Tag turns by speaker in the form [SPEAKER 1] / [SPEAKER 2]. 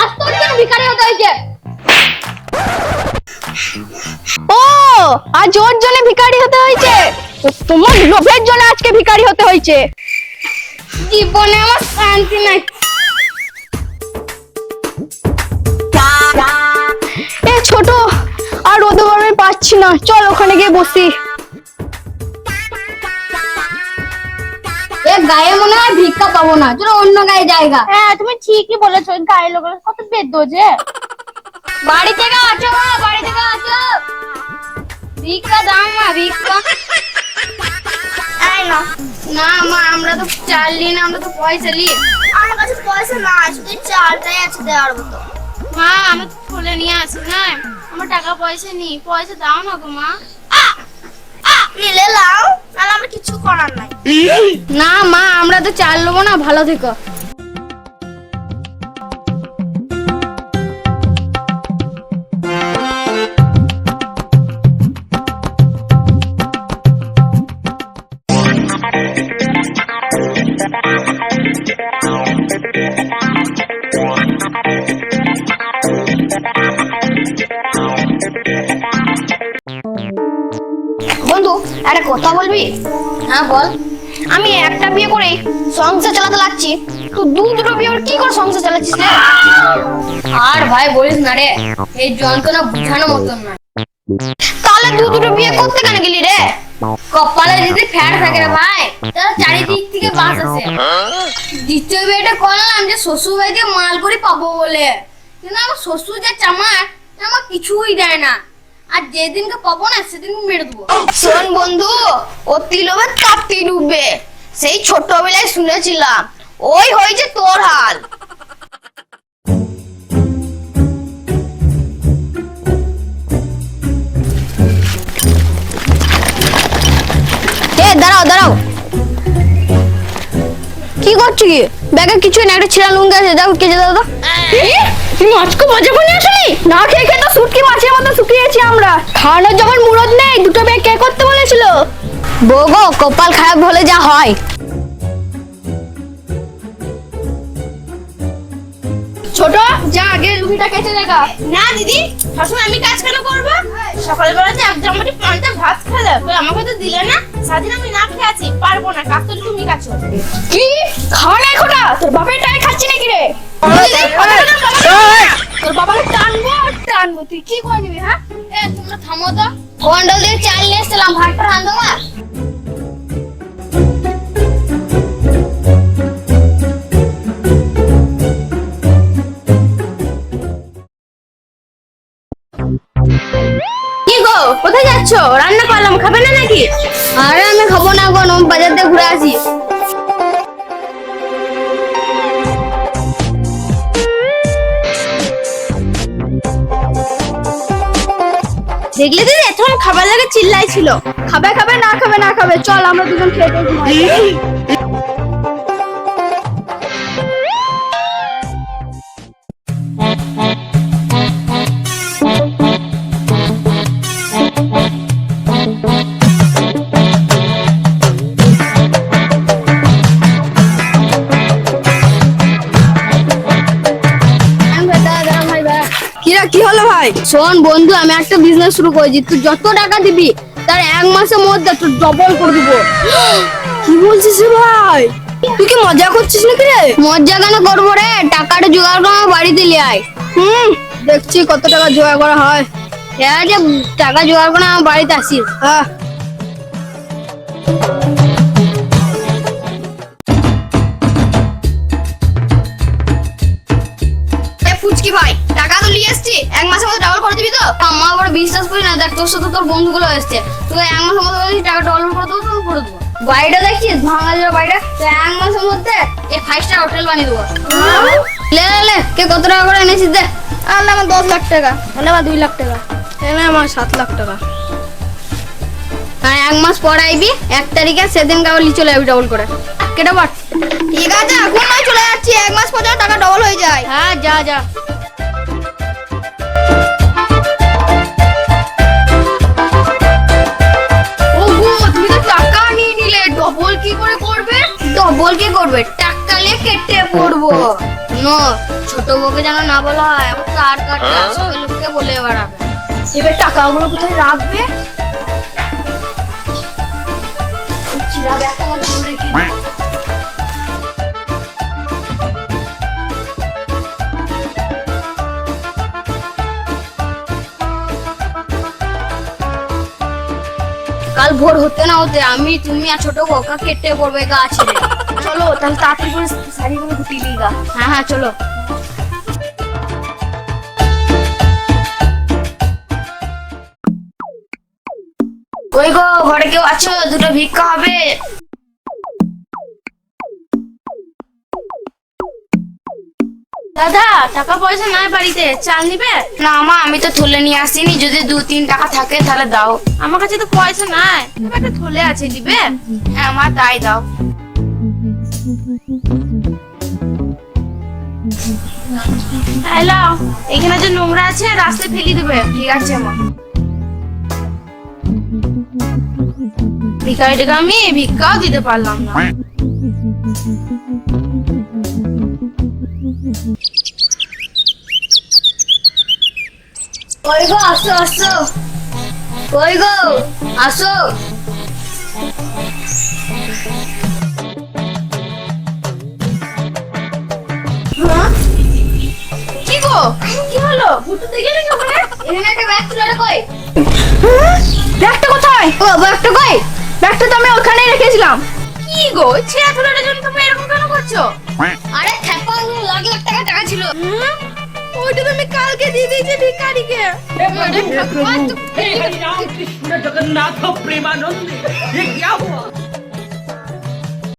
[SPEAKER 1] আজ তোর কেন ভিখারি হতে হয়েছে?
[SPEAKER 2] ও, আজ ওর জন্য ভিখারি হতে হয়েছে? তোমার লোভের জন্য আজকে ভিখারি হতে হয়েছে।
[SPEAKER 1] জীবনে আমার শান্তি নাই।
[SPEAKER 2] এ ছোট, আর রোদে গরমে পাচ্ছি না, চল ওখানে গিয়ে বসি।
[SPEAKER 1] এ গায়ে মনে হয় ভিক্ষা পাবো না, চলো অন্য গায়ে জায়গা।
[SPEAKER 2] হ্যাঁ, তুমি ঠিকই বলেছো, গায়ে লোক কত বেদোজে।
[SPEAKER 1] বাড়ি থেকে আছো মা, বাড়ি থেকে আছো, ভিক্ষা দাও মা, ভিক্ষা।
[SPEAKER 2] এই না,
[SPEAKER 1] না মা, আমরা তো চাল নিই না, আমরা তো পয়সা নিই।
[SPEAKER 2] আমার কাছে পয়সা নাই, শুধু চালটাই আছে দেওয়ার মতো।
[SPEAKER 1] মা আমি তো খুলে নিয়ে আসি না, আমার টাকা পয়সা নেই, পয়সা দাও না গো মা।
[SPEAKER 2] নিলে লাও, নাহলে আমার কিছু করার নাই।
[SPEAKER 1] না মা, আমরা তো চাল নেবো না, ভালো থেকো।
[SPEAKER 2] বন্ধু, একটা কথা বলবি?
[SPEAKER 1] হ্যাঁ বল।
[SPEAKER 2] আমি একটা বিয়ে করে সংসার চালাতে লাগছি, তো দুটো বিয়ে করে কি করে সংসার চালাচ্ছিস রে?
[SPEAKER 1] আর ভাই বলিস না রে, এই যন্ত্রণা বুঝানো মতন না।
[SPEAKER 2] তাহলে দুটো বিয়ে করতে কেন গেলি রে?
[SPEAKER 1] কপালে যদি ফ্যাট থাকে রে ভাই, তাহলে চারিদিক থেকে বাস আছে। দ্বিতীয় বিয়েটা করলাম যে শ্বশুর বাড়িতে মাল করে পাবো বলে, কিন্তু আমার শ্বশুর যে চামার, আমার কিছুই দেয় না। আর যেদিনকে পাবো না সেদিন মেরে দেবো।
[SPEAKER 2] শোন বন্ধু, অতি লোভে তাপ্তি ডুববে, সেই ছোটবেলায় শুনেছিলাম, ওই হয়েছে তোর হাল। দাঁড়াও দাঁড়াও, কি করছো কি? ব্যাগে কিছুই না, একটা ছিঁড়া লুঙ্গি আছে, যাও কেজে দাও তো। তুমি আজকে মজা করে আসলি? না খেয়ে খেয়ে তো শুটকি মাছের মতো শুকিয়েছি আমরা। খাওয়ানোর যখন মুরদ নেই, দুটো ব্যাগ কে করতে বলেছিল? বগো, কপাল খারাপ হলে যা হয়। ছোট, যা আগে লুঙ্গিটা কেটে দেখা।
[SPEAKER 1] না দিদি, সবসময় আমি কাজ কেন করবো? সকালবেলা যে এক জামাটি পান্তা ভাত খেলে, আমাকে তো দিলে না। সারাদিন আমি না খেয়ে আছি, পারবো না, কাজ তো তুমি কাছো।
[SPEAKER 2] কি খাওয়া নাই খোটা? তোর বাপের টাকা খাচ্ছি নাকি রে? তোর বাবাকে টানবো আর টানবো, তুই কি করে নিবি? হ্যাঁ,
[SPEAKER 1] তোমরা থামো তো, কন্ডল দিয়ে চাল নিয়ে এসেছিলাম, ভাতটা রান্ধো মা।
[SPEAKER 2] কি গো, কোথায় যাচ্ছ? রান্না করলাম, খাবে না নাকি?
[SPEAKER 1] আরে আমি খাবো না গো, বাজার থেকে ঘুরে আসি।
[SPEAKER 2] দেখলে দিদি, এখন খাবার লাগে চিল্লাইছিল, খাবে খাবে না খাবে না খাবে, চল আমরা দুজন খেয়ে দেখি। কি হলো ভাই?
[SPEAKER 1] শোন বন্ধু, আমি একটা বিজনেস শুরু করেছি, তুই যত টাকা দিবি তার এক মাসের মধ্যে তুই ডবল করে দিব।
[SPEAKER 2] কি বলছিস রে ভাই? তুই কি মজা করছিস নাকি রে?
[SPEAKER 1] মজা কেন করবো রে, টাকাটা জোগাড় করে আমার বাড়িতে নিয়ে আয়।
[SPEAKER 2] দেখছি কত টাকা জোগাড় করা হয়।
[SPEAKER 1] ঠিক আছে, টাকা জোগাড় করে আমার বাড়িতে আসিস।
[SPEAKER 2] হ্যাঁ, ফুচকি ভাই, টাকা তো নিয়ে এসছি, এক মাসের মধ্যে ডাবল করে দিবি তো?
[SPEAKER 1] আমার আবার বিশ্বাস করি না, দেখ তোর সাথে তোর বন্ধুগুলো এসছে, তুই এক মাসের মধ্যে বলিস টাকা ডবল করে দেবো, তো করে দেবো। বাড়িটা দেখছিস ভাঙা যাওয়া বাড়িটা, তো এক মাসের মধ্যে এই 5 স্টার হোটেল বানিয়ে দেবো। লে লে লে, কে কত টাকা করে এনেছিস দে।
[SPEAKER 2] আর আমার 10 লাখ টাকা, তাহলে আমার 2 লাখ টাকা, তাহলে আমার 7 লাখ টাকা।
[SPEAKER 1] আর এক মাস পর আইবি, 1 তারিখে, সেদিন কাবলি চলে যাবি ডবল করে। কেটে বট।
[SPEAKER 2] ঠিক আছে, এখন নয় চলে যাচ্ছি, এক মাস পর যেন টাকা ডবল হয়ে যায়।
[SPEAKER 1] হ্যাঁ যা যা।
[SPEAKER 2] ওগো, তুমি তো টাকা নিয়ে নিলে, ডবল কি করে করবে?
[SPEAKER 1] ডবল কি করবে, টাকা নিয়ে কেটে পড়বো। নো, ছোট ছোট বউকে যেন না বলা হয়, আমার তার কাটটা সবাই লোককে বলে বেড়াবে।
[SPEAKER 2] এবার টাকাগুলো কোথায় রাখবে? চিরা ব্যাগটা আমার জন্য রেখে দিই।
[SPEAKER 1] কাল ভোর হতে না হতে আমি তুমি আর ছোট বউকা কেটে পড়বে গা ছেড়ে।
[SPEAKER 2] চলো তাহলে তাড়াতাড়ি করে শাড়িগুলো গুটিয়ে দিই গা।
[SPEAKER 1] হ্যাঁ হ্যাঁ চলো। কই গো, ঘরে কেউ আছো? দুটো ভিক্ষা হবে। দাদা, টাকা পয়সা নাই বাড়িতে, চাল নিবে? না মা, আমি তো থলে নিয়ে আসিনি, যদি 2-3 টাকা থাকে তাহলে দাও। আমার কাছে তো পয়সা নাই, তবে একটা থলে আছে, দিবে? হ্যাঁ মা, তাই দাও। হ্যালো, এখানে যে নোংরা আছে রাস্তায় ফেলে দেবে। ঠিক আছে মা। ভিখারিটাকে আমি ভিক্ষাও দিতে পারলাম না। কই গো, আসো আসো। কই গো, আসো। কি গো, কি হলো? ভুতু দেখে নাকি ওখানে? এখানে একটা ব্যাগ ছিল, এটা কই?
[SPEAKER 2] ব্যাগটা কোথায়? ও ব্যাগটা কই? ব্যাগটা তো আমি ওখানেই রেখেছিলাম।
[SPEAKER 1] কি গো, ছেঁড়া থুলাটার জন্য তুমি এরকম কেন করছো? আরে খেপা, লাখ লাখ টাকা টাকা ছিল।
[SPEAKER 2] ওইটা তো আমি কালকে দিয়ে দিয়েছি ভিখারিকে।
[SPEAKER 3] हरे राम कृष्ण जगन्नाथ प्रेमानंद, ये क्या हुआ?